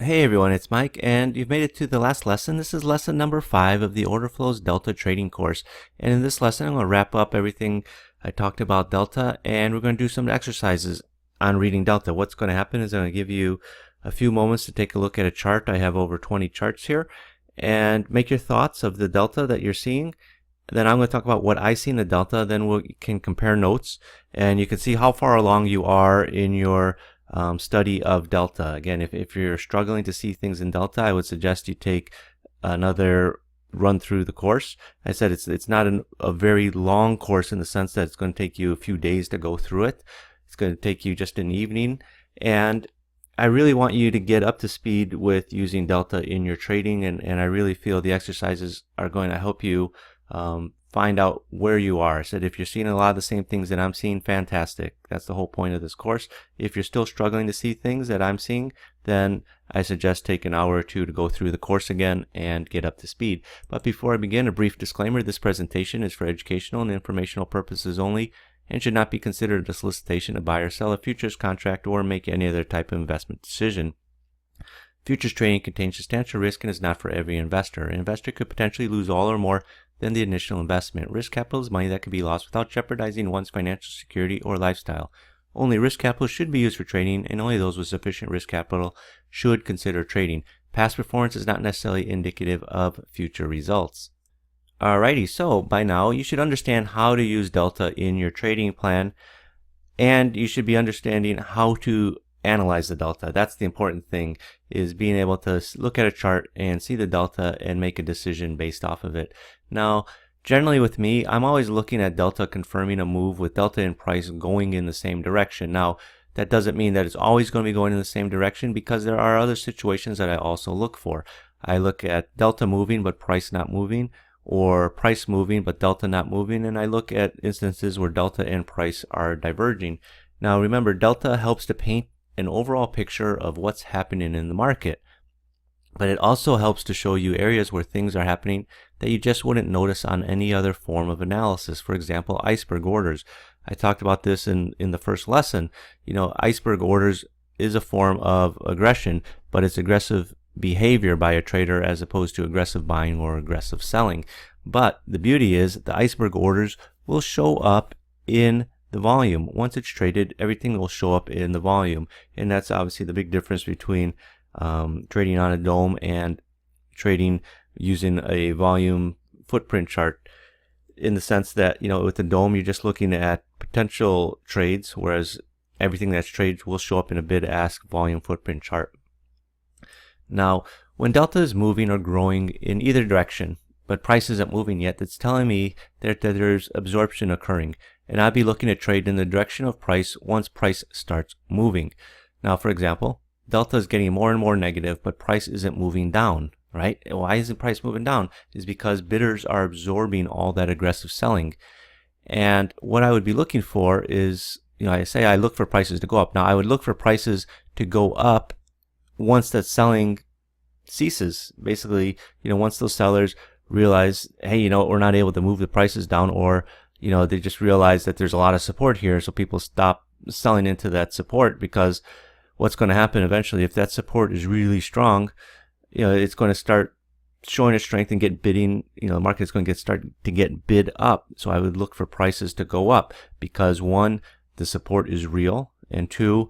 Hey everyone, it's Mike, and you've made it to the last lesson. This is lesson number 5 of the Order Flows Delta Trading course. And in this lesson, I'm going to wrap up everything I talked about Delta, and we're going to do some exercises on reading Delta. What's going to happen is I'm going to give you a few moments to take a look at a chart. I have over 20 charts here, and make your thoughts of the Delta that you're seeing. Then I'm going to talk about what I see in the Delta. Then we can compare notes, and you can see how far along you are in your study of Delta. Again, if you're struggling to see things in Delta, I would suggest you take another run through the course. I said it's not a very long course in the sense that it's going to take you a few days to go through it. It's going to take you just an evening, and I really want you to get up to speed with using Delta in your trading, and I really feel the exercises are going to help you find out where you are. I said if you're seeing a lot of the same things that I'm seeing, fantastic. That's the whole point of this course. If you're still struggling to see things that I'm seeing, then I suggest take an hour or two to go through the course again and get up to speed. But before I begin, a brief disclaimer: this presentation is for educational and informational purposes only and should not be considered a solicitation to buy or sell a futures contract or make any other type of investment decision. Futures trading contains substantial risk and is not for every investor. An investor could potentially lose all or more than the initial investment. Risk capital is money that can be lost without jeopardizing one's financial security or lifestyle. Only risk capital should be used for trading, and only those with sufficient risk capital should consider trading. Past performance is not necessarily indicative of future results. Alrighty, so by now you should understand how to use Delta in your trading plan, and you should be understanding how to analyze the Delta. That's the important thing, is being able to look at a chart and see the Delta and make a decision based off of it. Now, generally with me, I'm always looking at Delta confirming a move with Delta and price going in the same direction. Now, that doesn't mean that it's always going to be going in the same direction, because there are other situations that I also look for. I look at Delta moving but price not moving, or price moving but Delta not moving, and I look at instances where Delta and price are diverging. Now remember, Delta helps to paint an overall picture of what's happening in the market, but it also helps to show you areas where things are happening that you just wouldn't notice on any other form of analysis. For example, iceberg orders. I talked about this in the first lesson. Iceberg orders is a form of aggression, but it's aggressive behavior by a trader as opposed to aggressive buying or aggressive selling. But the beauty is the iceberg orders will show up in the volume. Once it's traded, everything will show up in the volume, and that's obviously the big difference between trading on a dome and trading using a volume footprint chart, in the sense that with the dome you're just looking at potential trades, whereas everything that's traded will show up in a bid-ask volume footprint chart. Now, when Delta is moving or growing in either direction, but price isn't moving yet, that's telling me that there's absorption occurring, and I'll be looking to trade in the direction of price once price starts moving. Now, for example, Delta is getting more and more negative, but price isn't moving down, right? Why isn't price moving down? Is because bidders are absorbing all that aggressive selling. And what I would be looking for is, I say I look for prices to go up. Now, I would look for prices to go up once that selling ceases. Basically, once those sellers realize, hey, we're not able to move the prices down, or they just realize that there's a lot of support here, so people stop selling into that support. Because what's going to happen eventually, if that support is really strong, it's going to start showing its strength and get bidding. The market is going to start to get bid up. So I would look for prices to go up, because one, the support is real, and two,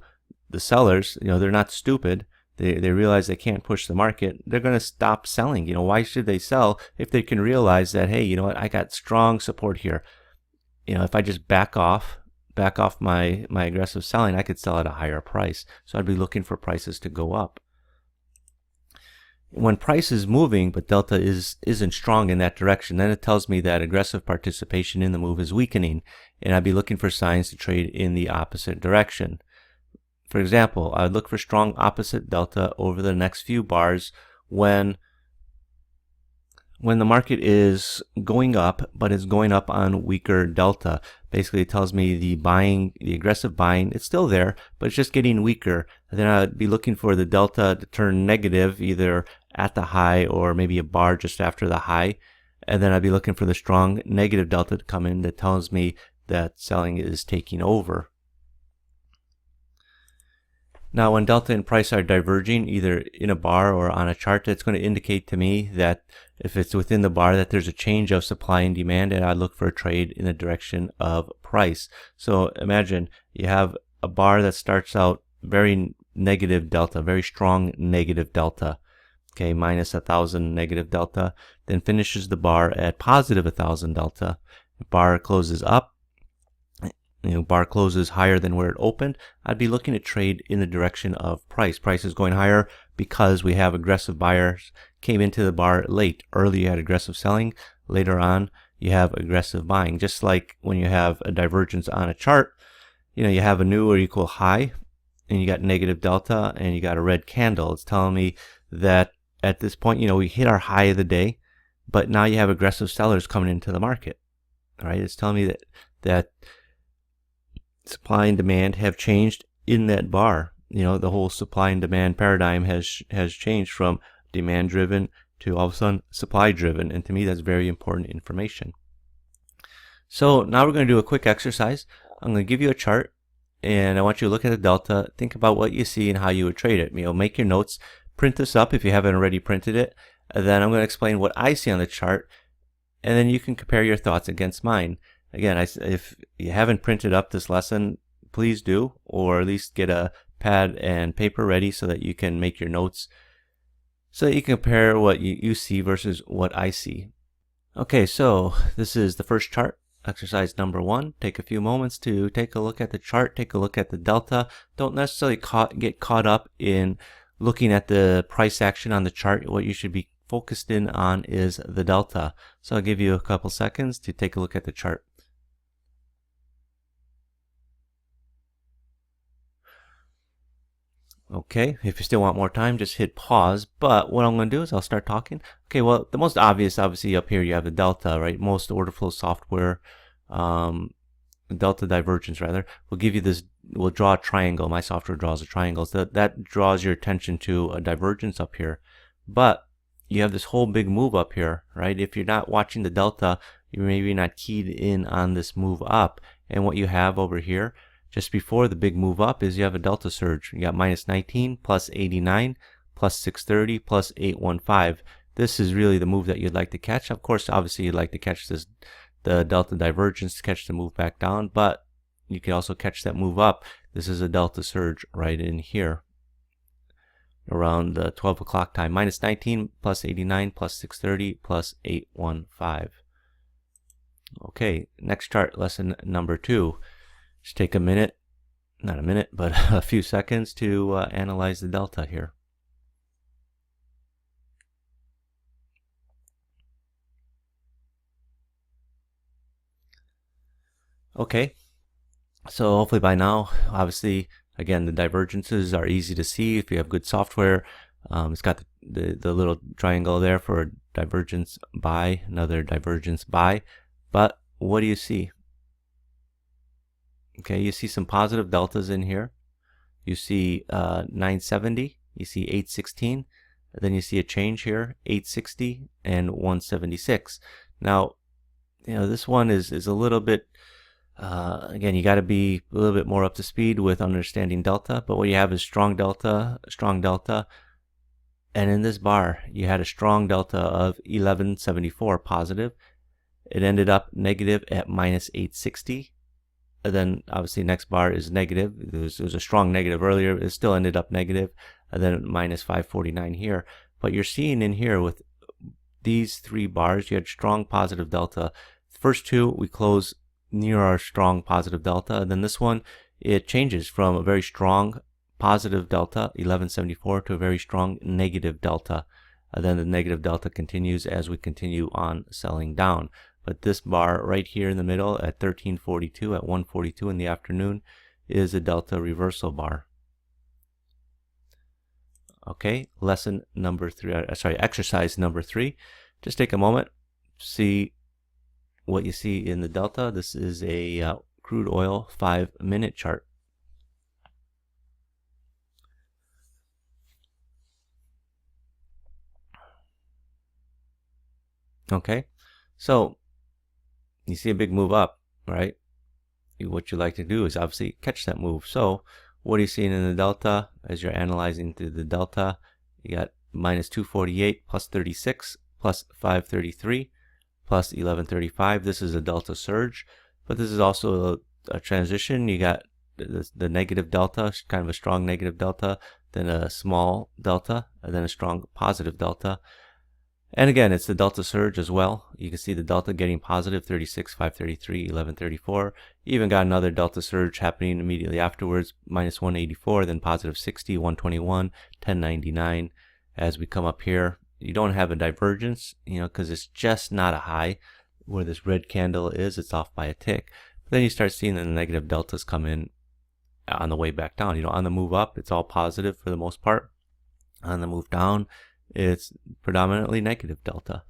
the sellers, they're not stupid. They realize they can't push the market. They're going to stop selling. Why should they sell if they can realize that, hey, you know what, I got strong support here. If I just back off my aggressive selling, I could sell at a higher price. So I'd be looking for prices to go up. When price is moving but Delta isn't strong in that direction, then it tells me that aggressive participation in the move is weakening, and I'd be looking for signs to trade in the opposite direction. For example, I would look for strong opposite Delta over the next few bars when the market is going up, but it's going up on weaker Delta. Basically, it tells me the aggressive buying, it's still there, but it's just getting weaker. And then I'd be looking for the Delta to turn negative, either at the high or maybe a bar just after the high. And then I'd be looking for the strong negative Delta to come in that tells me that selling is taking over. Now, when delta and price are diverging, either in a bar or on a chart, that's going to indicate to me that if it's within the bar, that there's a change of supply and demand, and I look for a trade in the direction of price. So imagine you have a bar that starts out very negative delta, very strong negative delta, okay, minus 1,000 negative delta, then finishes the bar at positive 1,000 delta. The bar closes up, bar closes higher than where it opened, I'd be looking to trade in the direction of price. Price is going higher because we have aggressive buyers came into the bar late. Early you had aggressive selling, later on you have aggressive buying. Just like when you have a divergence on a chart, you have a new or equal high and you got negative delta and you got a red candle. It's telling me that at this point, we hit our high of the day, but now you have aggressive sellers coming into the market. All right, it's telling me that supply and demand have changed in that bar. The whole supply and demand paradigm has changed from demand driven to all of a sudden supply driven, and to me that's very important information. So now we're going to do a quick exercise. I'm going to give you a chart and I want you to look at the delta, think about what you see and how you would trade it. Make your notes, print this up if you haven't already printed it, and then I'm going to explain what I see on the chart, and then you can compare your thoughts against mine. Again, if you haven't printed up this lesson, please do, or at least get a pad and paper ready so that you can make your notes, so that you can compare what you see versus what I see. Okay, so this is the first chart, exercise number 1. Take a few moments to take a look at the chart, take a look at the delta. Don't necessarily get caught up in looking at the price action on the chart. What you should be focused in on is the delta. So I'll give you a couple seconds to take a look at the chart. Okay, if you still want more time, just hit pause. But what I'm going to do is I'll start talking. Okay, well, the most obvious, obviously, up here you have the delta, right? Most order flow software, delta divergence rather, will give you this, will draw a triangle. My software draws a triangle. So that draws your attention to a divergence up here. But you have this whole big move up here, right? If you're not watching the delta, you're maybe not keyed in on this move up. And what you have over here, just before the big move up, is you have a delta surge. You got minus 19, plus 89, plus 630, plus 815. This is really the move that you'd like to catch. Of course, obviously, you'd like to catch the delta divergence to catch the move back down, but you can also catch that move up. This is a delta surge right in here around the 12 o'clock time. Minus 19, plus 89, plus 630, plus 815. Okay, next chart, lesson number 2. Just take a minute, not a minute, but a few seconds to analyze the delta here. Okay, so hopefully by now, obviously, again, the divergences are easy to see if you have good software. It's got the little triangle there for a divergence buy, another divergence buy. But what do you see? Okay, you see some positive deltas in here. You see 970, you see 816, then you see a change here, 860 and 176. Now, this one is a little bit, again, you got to be a little bit more up to speed with understanding delta, but what you have is strong delta, and in this bar, you had a strong delta of 1174 positive. It ended up negative at minus 860. And then obviously next bar is negative. It was a strong negative earlier. It still ended up negative, and then minus 549 here. But you're seeing in here with these 3 bars, you had strong positive delta. The first 2, we close near our strong positive delta. And then this one, it changes from a very strong positive delta, 1174, to a very strong negative delta. And then the negative delta continues as we continue on selling down. But this bar right here in the middle at 1342, at 142 in the afternoon, is a delta reversal bar. Okay, lesson number 3, exercise number 3. Just take a moment, see what you see in the delta. This is a crude oil 5-minute chart. Okay, so you see a big move up, right? What you like to do is obviously catch that move. So What are you seeing in the delta as you're analyzing through the delta? You got minus 248 plus 36 plus 533 plus 1135. This is a delta surge, but this is also a transition. You got the negative delta, kind of a strong negative delta, then a small delta, and then a strong positive delta. And again, it's the delta surge as well. You can see the delta getting positive 36, 533, 1134. You even got another delta surge happening immediately afterwards, minus 184, then positive 60, 121, 1099. As we come up here, you don't have a divergence, because it's just not a high where this red candle is. It's off by a tick. But then you start seeing the negative deltas come in on the way back down. On the move up, it's all positive for the most part. On the move down, it's predominantly negative delta.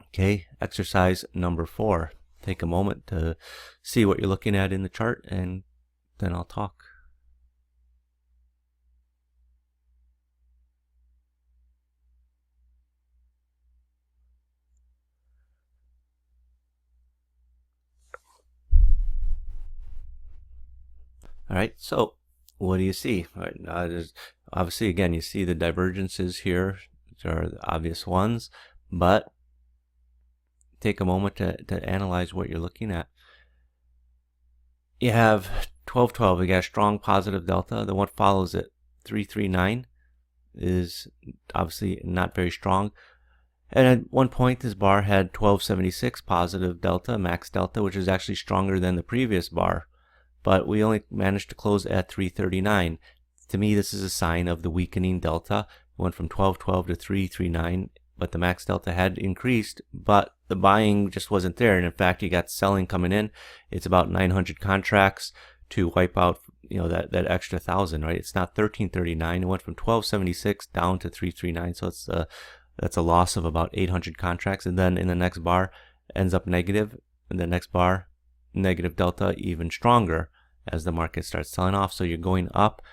Okay, exercise number 4. Take a moment to see what you're looking at in the chart, and then I'll talk. All right, so what do you see? All right, now obviously, again, you see the divergences here, which are the obvious ones, but take a moment to analyze what you're looking at. You have 1212, you got a strong positive delta. The one follows it, 339, is obviously not very strong. And at one point, this bar had 1276 positive delta, max delta, which is actually stronger than the previous bar. But we only managed to close at 339. To me, this is a sign of the weakening delta. It went from 1212 to 339, but the max delta had increased, but the buying just wasn't there. And in fact, you got selling coming in. It's about 900 contracts to wipe out, that extra 1,000, right? It's not 1339. It went from 1276 down to 339. So that's a loss of about 800 contracts. And then in the next bar ends up negative, and the next bar negative delta even stronger as the market starts selling off. So you're going up,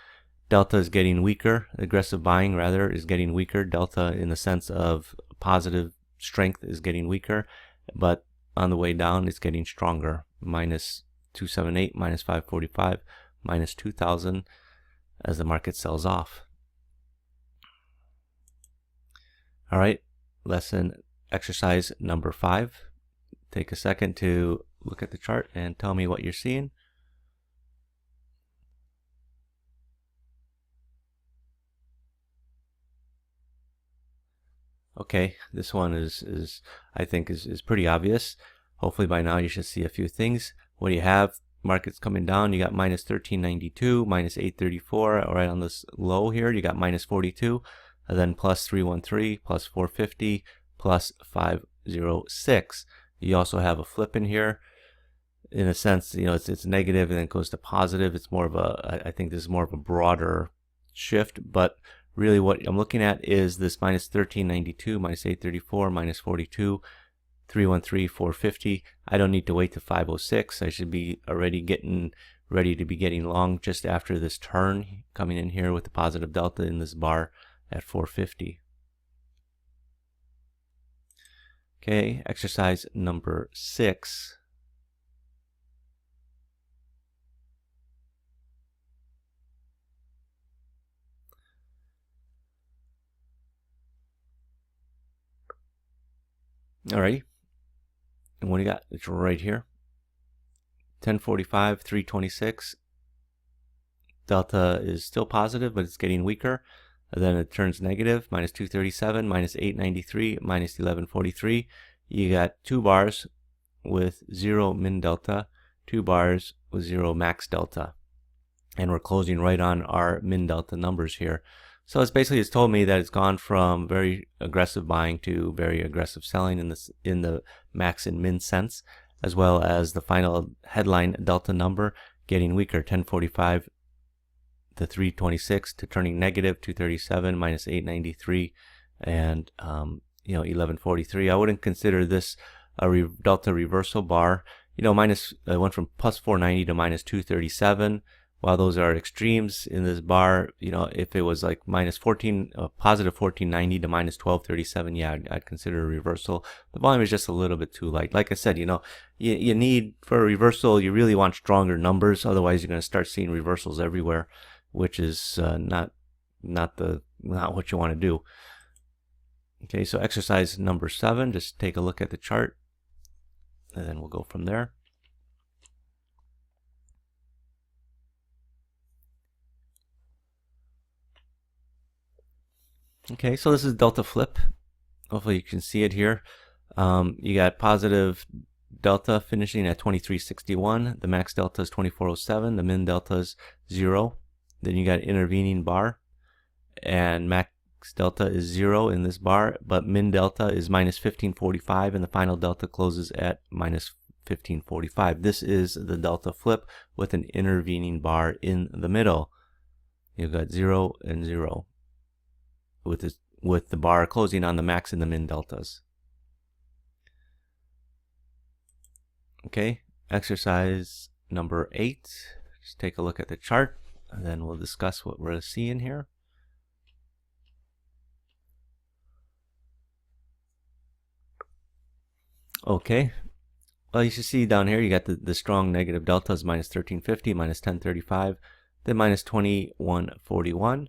delta is getting weaker, aggressive buying rather is getting weaker, delta in the sense of positive strength is getting weaker, but on the way down it's getting stronger, minus 278, minus 545, minus 2000 as the market sells off. All right, exercise number 5. Take a second to look at the chart and tell me what you're seeing. Okay, this one is I think is pretty obvious. Hopefully by now you should see a few things. What do you have? Markets coming down. You got minus 1392, minus 834 right on this low here. You got minus 42, and then plus 313, plus 450, plus 506. You also have a flip in here. In a sense, it's negative and then it goes to positive. It's more of I think this is more of a broader shift, but really what I'm looking at is this minus 1392, minus 834, minus 42, 313, 450. I don't need to wait to 506. I should be already getting ready to be getting long just after this turn, coming in here with the positive delta in this bar at 450. Okay, exercise number 6. Alrighty, and what do you got? It's right here. 1045, 326. Delta is still positive, but it's getting weaker. And then it turns negative, minus 237, minus 893, minus 1143. You got 2 bars with 0 min delta, 2 bars with 0 max delta. And we're closing right on our min delta numbers here. So it's told me that it's gone from very aggressive buying to very aggressive selling in the max and min sense, as well as the final headline delta number getting weaker, 1045 to 326 to turning negative, 237 minus 893, and 1143. I wouldn't consider this a delta reversal bar. It went from plus 490 to minus 237. while those are extremes in this bar, you know, if it was like minus 14, positive 1490 to minus 1237, yeah, I'd consider a reversal. The volume is just a little bit too light. Like I said, you know, you need, for a reversal, you really want stronger numbers. Otherwise, you're going to start seeing reversals everywhere, which is not what you want to do. Okay, so exercise number 7, just take a look at the chart, and then we'll go from there. Okay, so this is delta flip. Hopefully you can see it here. You got positive delta finishing at 2361. The max delta is 2407. The min delta is 0. Then you got intervening bar, and max delta is 0 in this bar, but min delta is minus 1545, and the final delta closes at minus 1545. This is the delta flip with an intervening bar in the middle. You've got 0 and 0 with the bar closing on the max and the min deltas. Okay, exercise number 8. Just take a look at the chart, and then we'll discuss what we're seeing here. Okay, well, you should see down here you got the strong negative deltas, minus 1350, minus 1035, then minus 2141.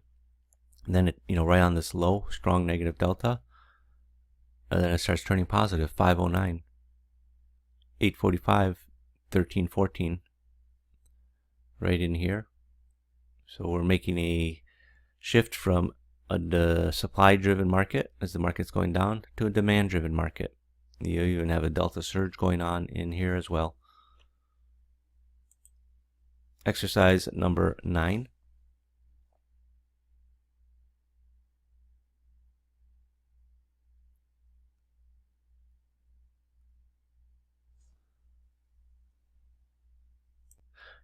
And then it, you know, right on this low, strong negative delta, and then it starts turning positive, 509, 845, 1314, right in here. So we're making a shift from the supply-driven market as the market's going down to a demand-driven market. You even have a delta surge going on in here as well. Exercise number 9.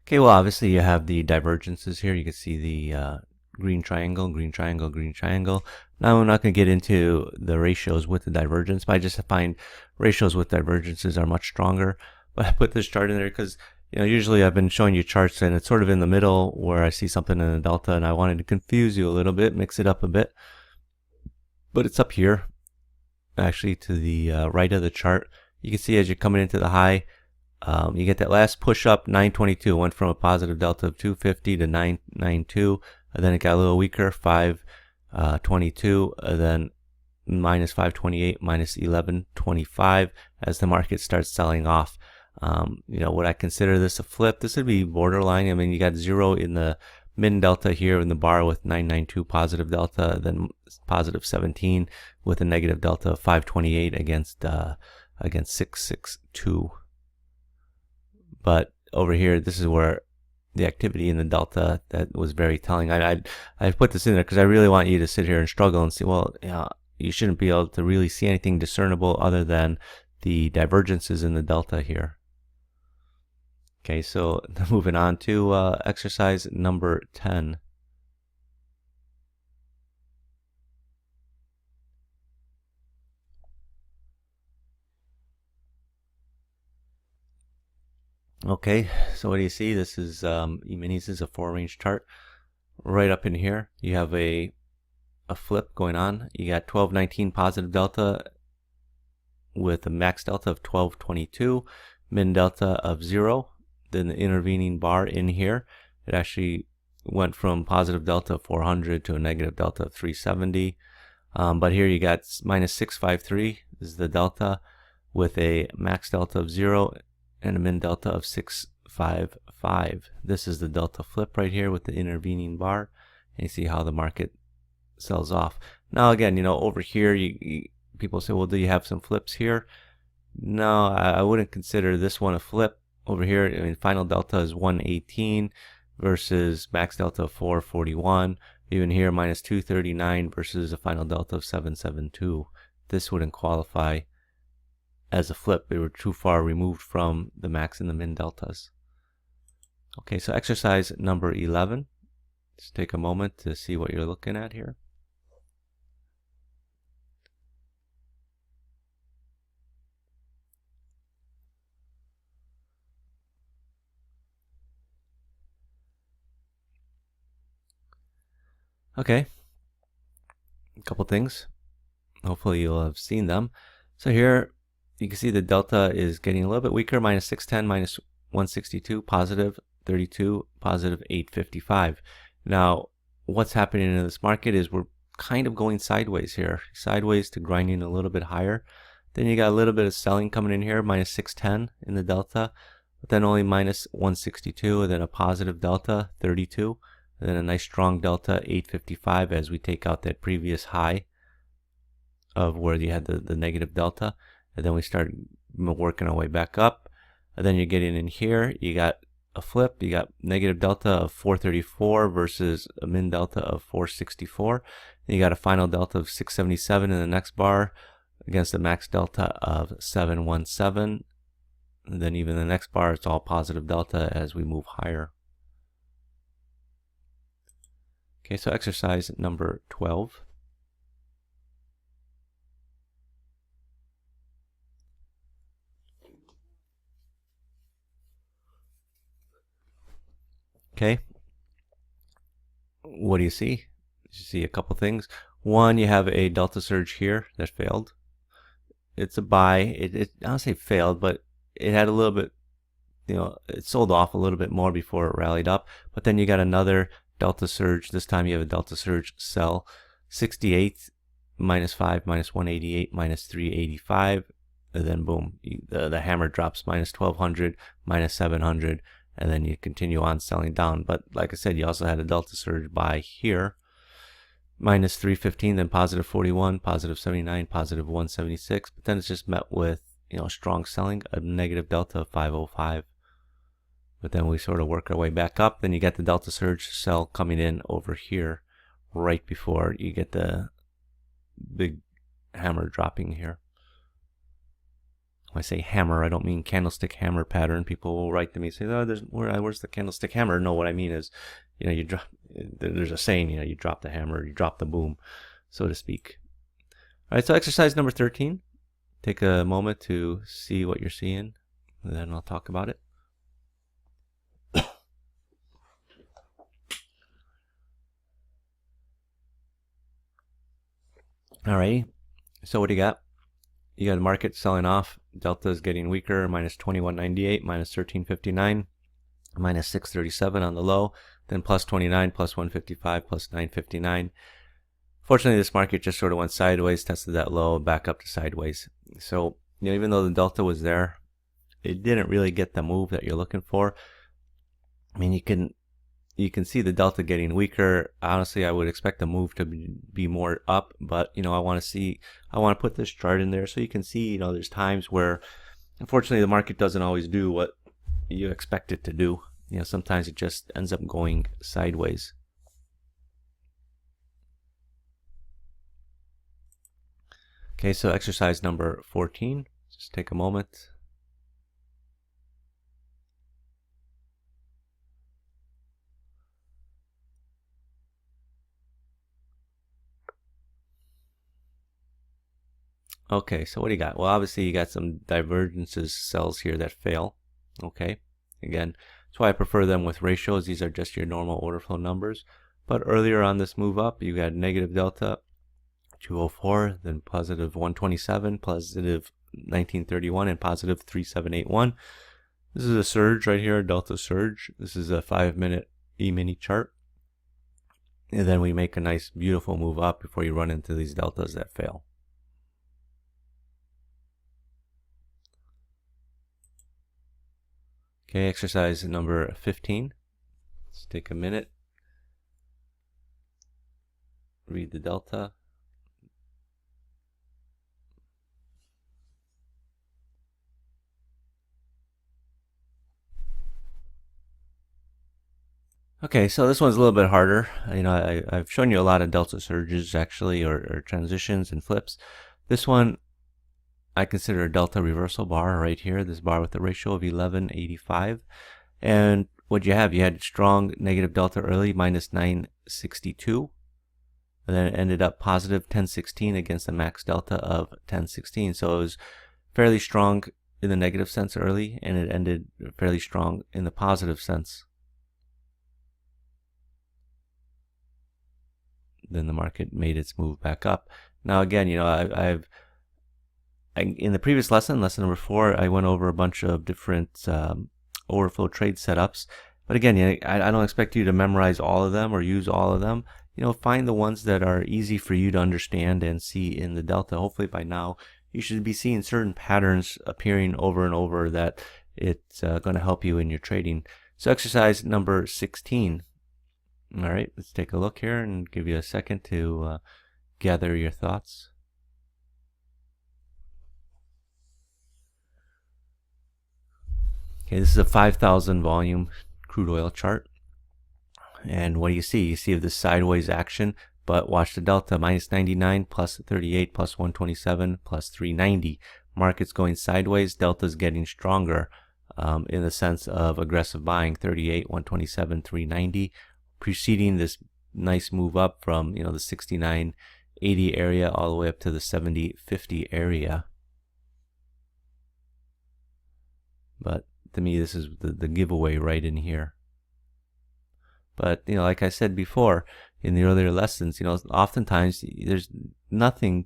Okay, well, obviously you have the divergences here. You can see the green triangle, green triangle, green triangle. Now I'm not going to get into the ratios with the divergence, but I just find ratios with divergences are much stronger. But I put this chart in there because, you know, usually I've been showing you charts and it's sort of in the middle where I see something in the delta, and I wanted to confuse you a little bit, mix it up a bit. But it's up here, actually to the right of the chart. You can see as you're coming into the high, you get that last push up, 922, went from a positive delta of 250 to 992, and then it got a little weaker, 522, and then minus 528, minus 1125 as the market starts selling off. You know, would I consider this a flip? This would be borderline. I mean, you got 0 in the min delta here in the bar with 992 positive delta, then positive 17 with a negative delta of 528 against 662. But over here, this is where the activity in the delta that was very telling. I put this in there because I really want you to sit here and struggle and see, well, yeah, you shouldn't be able to really see anything discernible other than the divergences in the delta here. Okay, so moving on to exercise number 10. Okay, so what do you see? This is E-minis is a 4-range chart. Right up in here, you have a flip going on. You got 1219 positive delta with a max delta of 1222, min delta of 0. Then the intervening bar in here, it actually went from positive delta of 400 to a negative delta of 370. But here you got minus 653 is the delta with a max delta of 0 and a min delta of 655. This is the delta flip right here with the intervening bar, and you see how the market sells off. Now again, you know, over here people say, well, do you have some flips here? No, I wouldn't consider this one a flip. Over here, I mean, final delta is 118 versus max delta of 441. Even here, minus 239 versus a final delta of 772. This wouldn't qualify as a flip. They were too far removed from the max and the min deltas. Okay, so exercise number 11. Just take a moment to see what you're looking at here. Okay, a couple things. Hopefully you'll have seen them. So here you can see the delta is getting a little bit weaker, minus 610, minus 162, positive 32, positive 855. Now, what's happening in this market is we're kind of going sideways here, sideways to grinding a little bit higher. Then you got a little bit of selling coming in here, minus 610 in the delta, but then only minus 162, and then a positive delta, 32, and then a nice strong delta, 855, as we take out that previous high of where you had the negative delta. And then we start working our way back up. And then you're getting in here, you got a flip, you got negative delta of 434 versus a min delta of 464. And you got a final delta of 677 in the next bar against a max delta of 717. And then even the next bar, it's all positive delta as we move higher. Okay, so exercise number 12. Okay, what do you see? You see a couple things. One, you have a delta surge here that failed. It's a buy. I don't say failed, but it had a little bit, it sold off a little bit more before it rallied up. But then you got another delta surge. This time you have a delta surge sell, 68, minus 5, minus 188, minus 385. And then boom, the hammer drops minus 1200, minus 700. And then you continue on selling down. But like I said, you also had a delta surge buy here, minus 315, then positive 41, positive 79, positive 176. But then it's just met with, strong selling, a negative delta of 505. But then we sort of work our way back up. Then you get the delta surge sell coming in over here right before you get the big hammer dropping here. When I say hammer, I don't mean candlestick hammer pattern. People will write to me and say, "Oh, where's the candlestick hammer?" No, what I mean is, you drop. There's a saying, you drop the hammer, you drop the boom, so to speak. All right, so exercise number 13. Take a moment to see what you're seeing, and then I'll talk about it. All right, so what do you got? You got the market selling off. Delta is getting weaker, minus 2198, minus 1359, minus 637 on the low, then plus 29, plus 155, plus 959. Fortunately, this market just sort of went sideways, tested that low, back up to sideways. So, even though the delta was there, it didn't really get the move that you're looking for. I mean, you can see the delta getting weaker. Honestly, I would expect the move to be more up, but I want to put this chart in there so you can see, there's times where unfortunately the market doesn't always do what you expect it to do. Sometimes it just ends up going sideways. Okay, so exercise number 14. Just take a moment. Okay, so what do you got? Well, obviously you got some divergences cells here that fail. Okay, again, that's why I prefer them with ratios. These are just your normal order flow numbers. But earlier on this move up, you got negative delta 204, then positive 127, positive 1931, and positive 3781. This is a surge right here, delta surge. This is a 5-minute E-mini chart. And then we make a nice, beautiful move up before you run into these deltas that fail. Okay, exercise number 15. Let's take a minute. Read the delta. Okay, so this one's a little bit harder. I've shown you a lot of delta surges actually, or transitions and flips. This one I consider a delta reversal bar right here, this bar with a ratio of 1185. And what you had strong negative delta early, minus 962. And then it ended up positive 1016 against a max delta of 1016. So it was fairly strong in the negative sense early, and it ended fairly strong in the positive sense. then the market made its move back up. Now again, in the previous lesson number 4, I went over a bunch of different order flow trade setups. But again, I don't expect you to memorize all of them or use all of them. Find the ones that are easy for you to understand and see in the delta. Hopefully by now you should be seeing certain patterns appearing over and over that it's going to help you in your trading. So exercise number 16. All right, let's take a look here and give you a second to gather your thoughts. Okay, this is a 5,000 volume crude oil chart. And what do you see? You see this sideways action, but watch the delta, minus 99, plus 38, plus 127, plus 390. Market's going sideways, delta's getting stronger in the sense of aggressive buying, 38, 127, 390, preceding this nice move up from, the 69.80 area all the way up to the 70.50 area. But to me, this is the giveaway right in here. But, like I said before in the earlier lessons, oftentimes there's nothing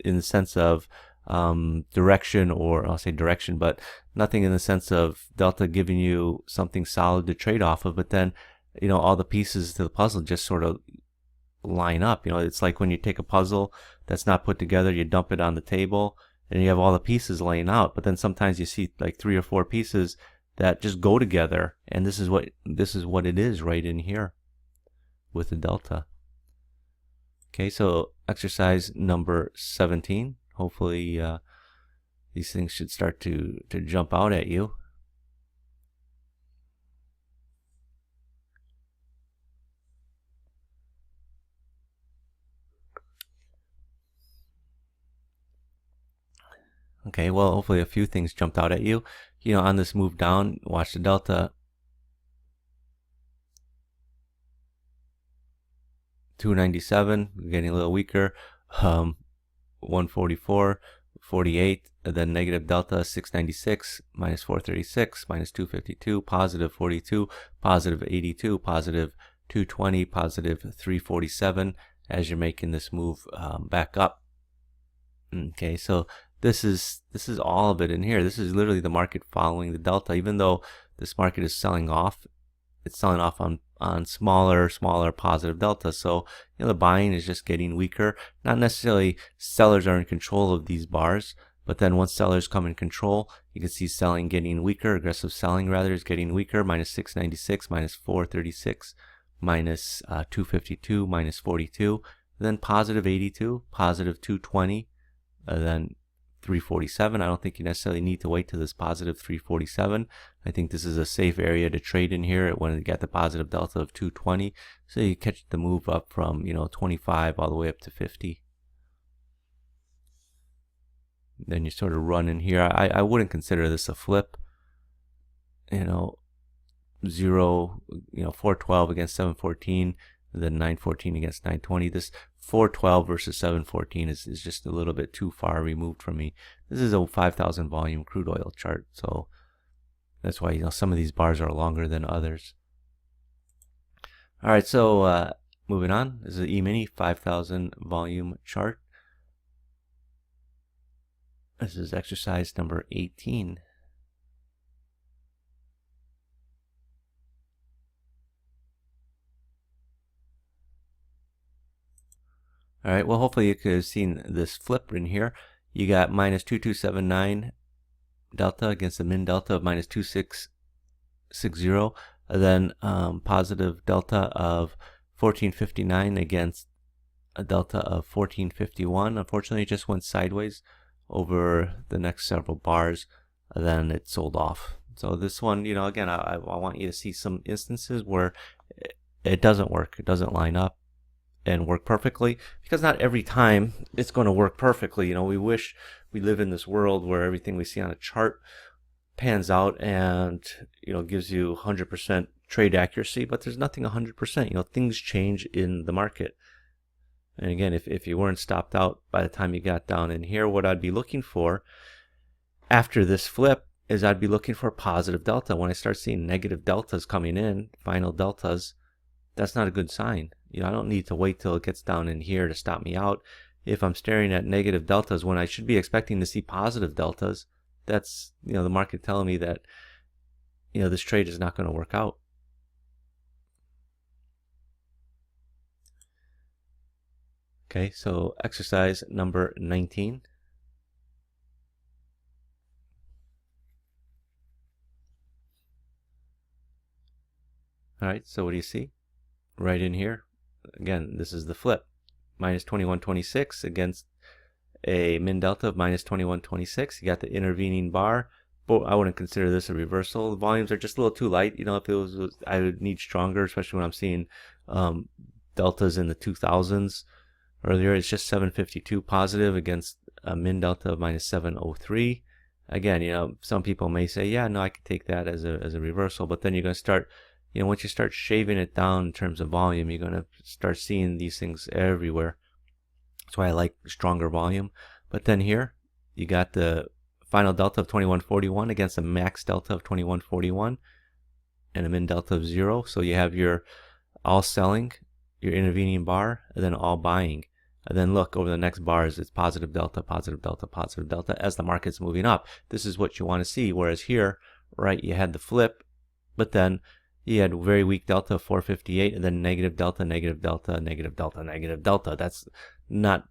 in the sense of direction, or I'll say direction, but nothing in the sense of delta giving you something solid to trade off of. But then, all the pieces to the puzzle just sort of line up. It's like when you take a puzzle that's not put together, you dump it on the table, and you have all the pieces laying out. But then sometimes you see like 3 or 4 pieces that just go together, and this is what it is right in here with the delta. Okay, so exercise number 17. Hopefully these things should start to jump out at you. Okay, well, hopefully a few things jumped out at you. On this move down, watch the delta. 297, getting a little weaker. 144, 48, and then negative delta, 696, minus 436, minus 252, positive 42, positive 82, positive 220, positive 347 as you're making this move back up. Okay, so this is all of it in here. This is literally the market following the delta. Even though this market is selling off, it's selling off on smaller positive delta. So the buying is just getting weaker. Not necessarily sellers are in control of these bars, but then once sellers come in control, you can see selling getting weaker. Aggressive selling rather is getting weaker. Minus 696, minus 436, minus 252, minus 42. Then positive 82, positive 220, then 347. I don't think you necessarily need to wait to this positive 347. I think this is a safe area to trade in here when you get the positive delta of 220. So you catch the move up from 25 all the way up to 50. Then you sort of run in here. I wouldn't consider this a flip. 412 against 714. Then 914 against 920. This 412 versus 714 is just a little bit too far removed from me. This is a 5,000 volume crude oil chart, so that's why some of these bars are longer than others. All right, so moving on. This is an E-mini 5,000 volume chart. This is exercise number 18. All right, well, hopefully you could have seen this flip in here. You got minus 2279 delta against the min delta of minus 2660, and then positive delta of 1459 against a delta of 1451. Unfortunately, it just went sideways over the next several bars, and then it sold off. So this one, again, I want you to see some instances where it doesn't work. It doesn't line up and work perfectly, because not every time it's going to work perfectly. We wish we live in this world where everything we see on a chart pans out and gives you 100% trade accuracy, but there's nothing 100%. Things change in the market. And again, if you weren't stopped out by the time you got down in here, what I'd be looking for after this flip is I'd be looking for a positive delta. When I start seeing negative deltas coming in, final deltas, that's not a good sign. I don't need to wait till it gets down in here to stop me out. If I'm staring at negative deltas when I should be expecting to see positive deltas, that's, the market telling me that, this trade is not going to work out. Okay, so exercise number 19. All right, so what do you see? Right in here, again, this is the flip. Minus 21.26 against a min delta of minus 21.26. You got the intervening bar, but I wouldn't consider this a reversal. The volumes are just a little too light. If it was, I would need stronger, especially when I'm seeing deltas in the 2000s. Earlier, it's just 752 positive against a min delta of minus 703. Again, some people may say, yeah, no, I can take that as a reversal, but then you're going to start, once you start shaving it down in terms of volume, you're going to start seeing these things everywhere. That's why I like stronger volume. But then here, you got the final delta of 2141 against a max delta of 2141 and a min delta of 0. So you have your all selling, your intervening bar, and then all buying. And then look, over the next bars, it's positive delta, positive delta, positive delta as the market's moving up. This is what you want to see. Whereas here, right, you had the flip, but then you had very weak delta of 458 and then negative delta, negative delta, negative delta, negative delta. That's not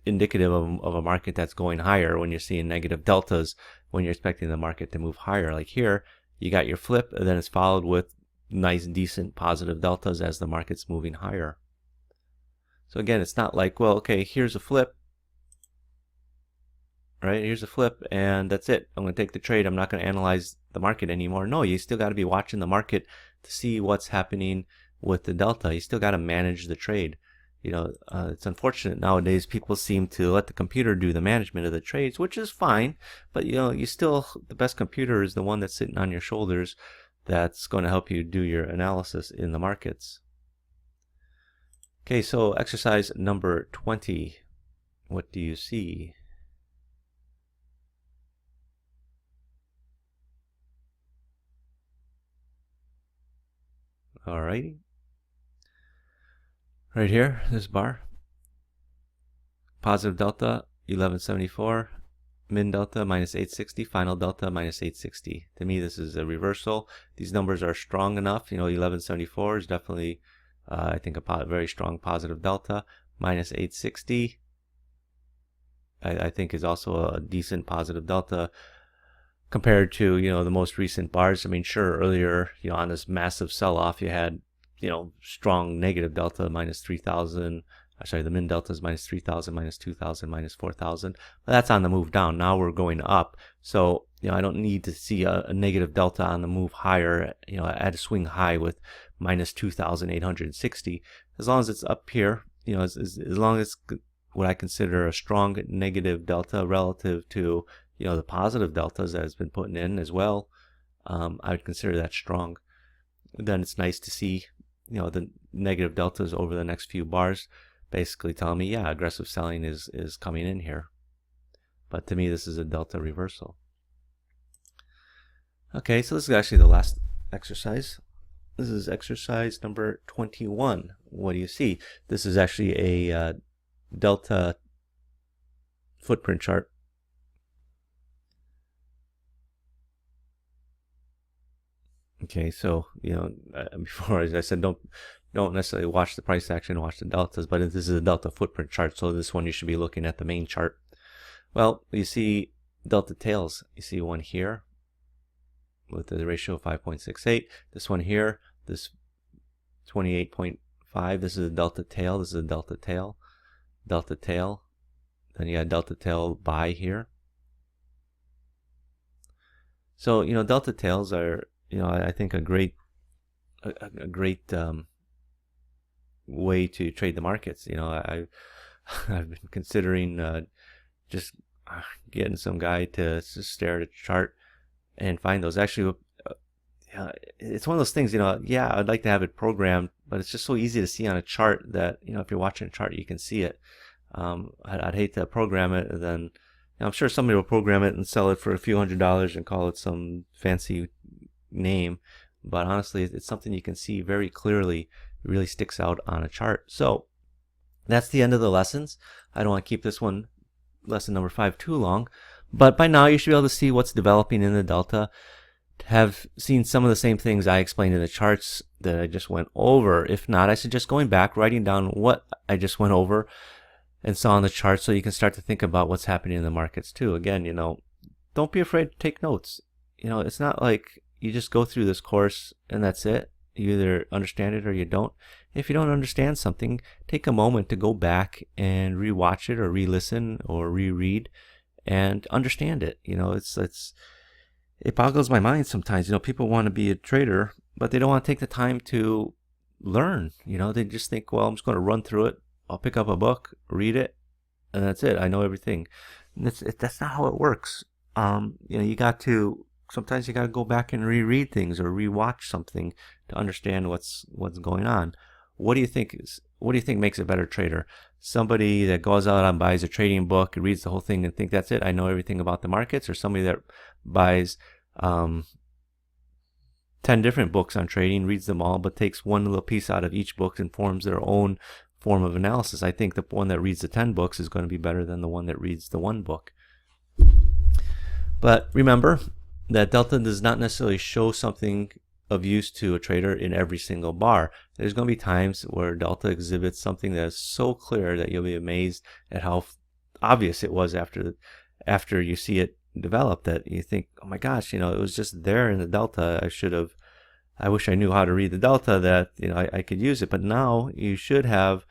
indicative of a market that's going higher when you're seeing negative deltas when you're expecting the market to move higher. Like here, you got your flip, and then it's followed with nice, decent positive deltas as the market's moving higher. So again, it's not like, well, okay, here's a flip, right? Here's a flip, and that's it. I'm going to take the trade. I'm not going to analyze the market anymore. No, you still got to be watching the market to see what's happening with the delta. You still got to manage the trade. It's unfortunate nowadays people seem to let the computer do the management of the trades, which is fine, but you still, the best computer is the one that's sitting on your shoulders that's going to help you do your analysis in the markets. Okay, so exercise number 20. What do you see? Alrighty. Right here, this bar. Positive delta, 1174. Min delta, minus 860. Final delta, minus 860. To me, this is a reversal. These numbers are strong enough. 1174 is definitely, I think, a very strong positive delta. Minus 860, I think, is also a decent positive delta compared to, the most recent bars. I mean, sure, earlier, on this massive sell-off, you had, strong negative delta, minus 3,000. Sorry, the min delta is minus 3,000, minus 2,000, minus 4,000. But that's on the move down. Now we're going up. So, I don't need to see a negative delta on the move higher, at a swing high with minus 2,860. As long as it's up here, as long as what I consider a strong negative delta relative to, the positive deltas that has been put in as well, I would consider that strong. Then it's nice to see, the negative deltas over the next few bars basically telling me, yeah, aggressive selling is coming in here. But to me, this is a delta reversal. Okay, so this is actually the last exercise. This is exercise number 21. What do you see? This is actually a delta footprint chart. Okay, so before, as I said, don't necessarily watch the price action, watch the deltas, but this is a delta footprint chart, so this one you should be looking at the main chart. Well, you see delta tails. You see one here with the ratio of 5.68. This one here, this 28.5. This is a delta tail. This is a delta tail. Delta tail. Then you got delta tail buy here. So delta tails are I think a great way to trade the markets. I've been considering just getting some guy to stare at a chart and find those. Actually, it's one of those things. Yeah, I'd like to have it programmed, but it's just so easy to see on a chart that if you're watching a chart, you can see it. I'd hate to program it, and then I'm sure somebody will program it and sell it for a few $100s and call it some fancy name, but honestly, it's something you can see very clearly really sticks out on a chart. So that's the end of the lessons. I don't want to keep this one, lesson number 5, too long, but by now you should be able to see what's developing in the delta, have seen some of the same things I explained in the charts that I just went over. If not, I suggest going back, writing down what I just went over and saw on the chart, so you can start to think about what's happening in the markets too. Again, don't be afraid to take notes. It's not like you just go through this course and that's it. You either understand it or you don't. If you don't understand something, take a moment to go back and rewatch it or re-listen or reread and understand it. It boggles my mind sometimes. People want to be a trader, but they don't want to take the time to learn. They just think, well, I'm just going to run through it. I'll pick up a book, read it, and that's it. I know everything. And that's not how it works. Sometimes you got to go back and reread things or rewatch something to understand what's going on. What do you think makes a better trader? Somebody that goes out and buys a trading book, reads the whole thing and think that's it, I know everything about the markets, or somebody that buys 10 different books on trading, reads them all, but takes one little piece out of each book and forms their own form of analysis? I think the one that reads the 10 books is going to be better than the one that reads the one book. But remember that delta does not necessarily show something of use to a trader in every single bar. There's going to be times where delta exhibits something that is so clear that you'll be amazed at how obvious it was after you see it develop, that you think, oh my gosh, it was just there in the delta. I wish I knew how to read the delta, that I could use it. But now you should have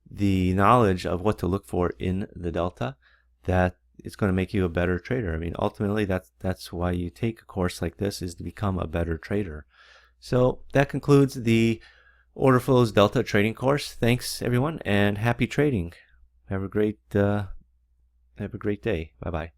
the knowledge of what to look for in the delta, that it's going to make you a better trader. I mean, ultimately that's why you take a course like this, is to become a better trader. So that concludes the Order Flows Delta trading course. Thanks everyone, and happy trading. Have a great day. Bye bye.